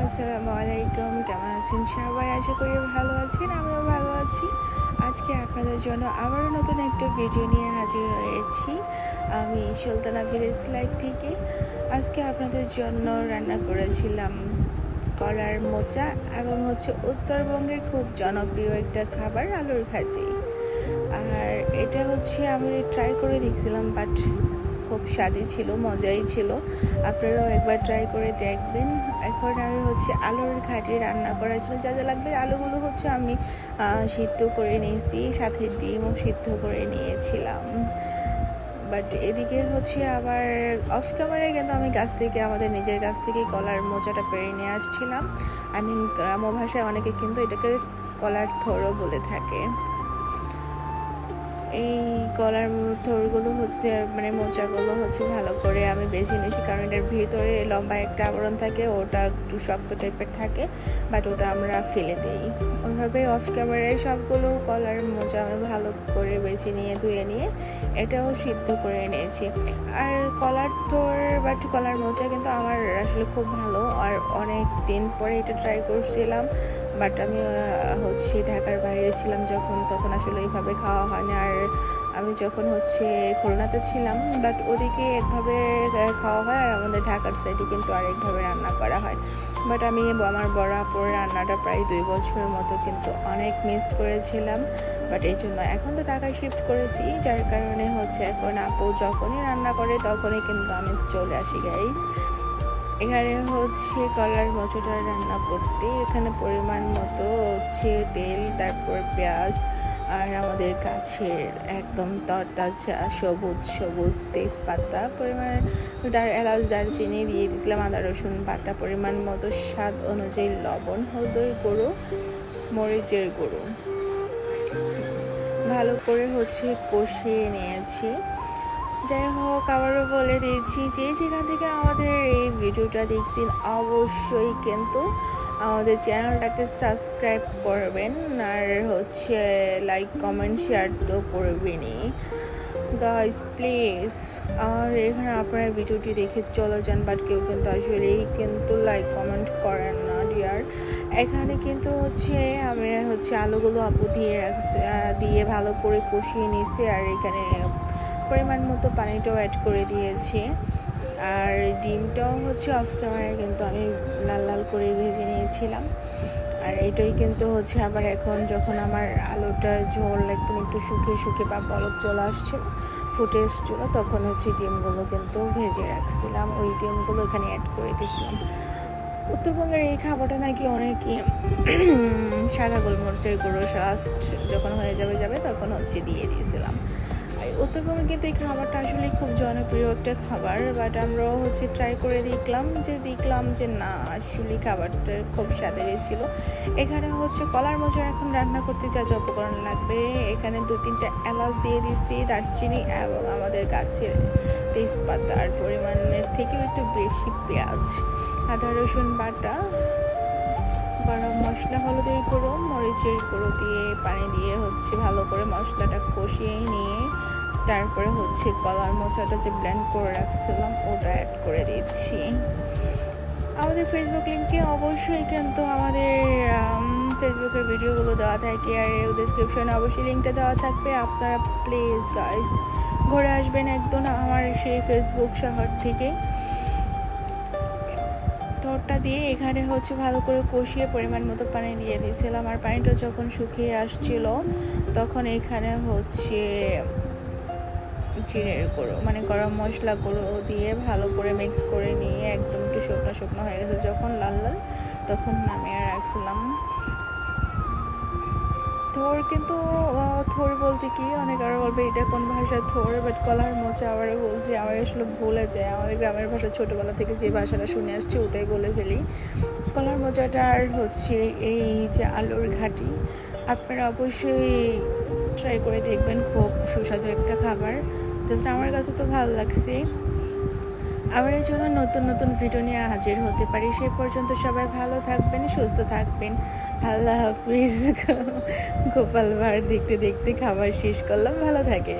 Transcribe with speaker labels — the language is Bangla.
Speaker 1: আসসালামু আলাইকুম। কেমন আছেন সবাই? আশা করি ভালো আছেন, আমিও ভালো আছি। আজকে আপনাদের জন্য আবারও নতুন একটা ভিডিও নিয়ে হাজির হয়েছি আমি সুলতানা ভিলেজ লাইফ থেকে। আজকে আপনাদের জন্য রান্না করেছিলাম কলার মোচা এবং উত্তরবঙ্গের খুব জনপ্রিয় একটা খাবার আলুর ঘাটি। আর এটা আমি ট্রাই করে দেখছিলাম, বাট খুব স্বাদই ছিল, মজাই ছিল। আপনারাও একবার ট্রাই করে দেখবেন। এখন আমি আলুর ঘাটি রান্না করার জন্য যা যা লাগবে, আলুগুলো আমি সিদ্ধ করে নিয়েছি, সাথে ডিমও সিদ্ধ করে নিয়েছিলাম। বাট এদিকে আবার অফ ক্যামেরায় কিন্তু আমি আমাদের নিজের গাছ থেকে কলার মোচাটা পেরে নিয়ে আসছিলাম। গ্রাম্য ভাষায় অনেকে কিন্তু এটাকে কলার থোড়ও বলে থাকে। এই কলার থোড়গুলো মোচাগুলো ভালো করে আমি বেছে নিয়েছি, কারণ এটার ভিতরে লম্বা একটা আবরণ থাকে, ওটা একটু শক্ত টাইপের থাকে, বাট ওটা আমরা ফেলে দিই। ওইভাবে অফ ক্যামেরায় সবগুলো কলার মোচা আমি ভালো করে বেছে নিয়ে ধুয়ে নিয়ে এটাও সিদ্ধ করে নিয়েছি। আর কলার থোড় কলার মোচা কিন্তু আমার আসলে খুব ভালো, আর অনেক দিন পরে এটা ট্রাই করছিলাম। বাট আমি ঢাকার বাইরে ছিলাম যখন, তখন আসলে এইভাবে খাওয়া হয় না। আর আমি যখন খুলনাতে ছিলাম, বাট ওদিকে একভাবে খাওয়া হয়, আর আমাদের ঢাকার সাইডে কিন্তু আরেকভাবে রান্না করা হয়। বাট আমি আমার বড় আপুর রান্নাটা প্রায় 2 বছরের মতো কিন্তু অনেক মিস করেছিলাম। বাট এই জন্য এখন তো ঢাকায় শিফট করেছি, যার কারণে এখন আপু যখনই রান্না করে তখনই কিন্তু আমি চলে আসি গাইস। এখানে কলার মোচাটা রান্না করতে এখানে পরিমাণ মতো তেল, তারপর পেঁয়াজ, আর আমাদের গাছের একদম তরতাজা সবুজ তেজপাতা, পরিমাণ এলাচ দারচিনি দিয়ে দিয়েছিলাম, আদা রসুন বাটা, পরিমাণ মতো স্বাদ অনুযায়ী লবণ, হলুদের গুঁড়ো, মরিচের গুঁড়ো, ভালো করে কষিয়ে নিয়েছি। যাই হোক, আবারও বলে দিচ্ছি, যেখান থেকে আমাদের এই ভিডিওটা দেখছেন অবশ্যই কিন্তু আমাদের চ্যানেলটাকে সাবস্ক্রাইব করবেন, আর লাইক কমেন্ট শেয়ার তো করবেনই গাইস প্লিজ। আর এখানে আপনারা ভিডিওটি দেখে চলে যান, বাট কেউ কিন্তু আসলেই কিন্তু লাইক কমেন্ট করেন না ডিয়ার। এখানে কিন্তু আমি আলুগুলো আপু দিয়ে ভালো করে কষিয়ে নিয়েছি, আর এখানে পরিমাণ মতো পানিটাও অ্যাড করে দিয়েছি। আর ডিমটাও অফ ক্যামেরায় কিন্তু আমি লাল লাল করে ভেজে নিয়েছিলাম। আর এটাই কিন্তু আবার এখন যখন আমার আলুটার ঝোল একদম একটু শুকিয়ে বা বলক চলে আসছিল, ফুটে এসছিল, তখন ডিমগুলো কিন্তু ভেজে রাখছিলাম, ওই ডিমগুলো এখানে অ্যাড করে দিয়েছিলাম। উত্তরবঙ্গের এই খাবারটা নাকি অনেকে সাদা গোলমরিচের গুঁড়ো লাস্ট যখন হয়ে যাবে তখন দিয়ে দিয়েছিলাম। উত্তরবঙ্গে কিন্তু এই খাবারটা আসলে খুব জনপ্রিয় একটা খাবার, বাট আমরাও ট্রাই করে দেখলাম যে না, আসলে খাবারটা খুব স্বাদের ছিল। এখানে কলার মোচা এখন রান্না করতে যা যা উপকরণ লাগবে, এখানে 2-3টা এলাচ দিয়ে দিয়েছি, দারচিনি এবং আমাদের গাছের তেজপাতার পরিমাণের থেকেও একটু বেশি পেঁয়াজ, আদা রসুন বাটা, গরম মশলা, হলুদের গুঁড়ো, মরিচের গুঁড়ো দিয়ে পানি দিয়ে ভালো করে মশলাটা কষিয়ে নিয়ে তারপরে কলার মোচাটা যে ব্লেন্ড করে রাখছিলাম ওটা অ্যাড করে দিচ্ছি। আমাদের ফেসবুক লিঙ্কে অবশ্যই কিন্তু আমাদের ফেসবুকের ভিডিওগুলো দেওয়া থাকে, আর ডেসক্রিপশনে অবশ্যই লিঙ্কটা দেওয়া থাকবে। আপনারা প্লিজ গাইস ঘুরে আসবেন একদম আমার সেই ফেসবুক শহর থেকে। থোড়টা দিয়ে এখানে ভালো করে কষিয়ে পরিমাণ মতো পানি দিয়ে দিয়েছিলাম। আর পানিটা যখন শুকিয়ে আসছিল তখন এখানে জিরের গুঁড়ো গরম মশলা গুঁড়ো দিয়ে ভালো করে মিক্স করে নিয়ে একদম একটু শুকনো হয়ে গেছে, যখন লাল লাল তখন নামিয়ে রাখছিলাম। থোড় কিন্তু থোড় বলতে কি অনেক আরও বলবে এটা কোন ভাষা থোড়, বাট কলার মোচা আবারও বলছি, আমার আসলে ভুলে যায়। আমাদের গ্রামের ভাষা ছোটোবেলা থেকে যে ভাষাটা শুনে আসছি ওটাই বলে ফেলি। কলার মোচাটা আর এই যে আলুর ঘাটি আপনারা অবশ্যই ট্রাই করে দেখবেন, খুব সুস্বাদু একটা খাবার। জাস্ট আমার কাছে তো ভালো লাগছে। আমার এই জন্য নতুন ভিডিও নিয়ে হাজির হতে পারি। সেই পর্যন্ত সবাই ভালো থাকবেন, সুস্থ থাকবেন। আল্লাহ হাফিজ। গোপাল ভাঁড় দেখতে দেখতে খাবার শেষ করলাম, ভালো থাকে।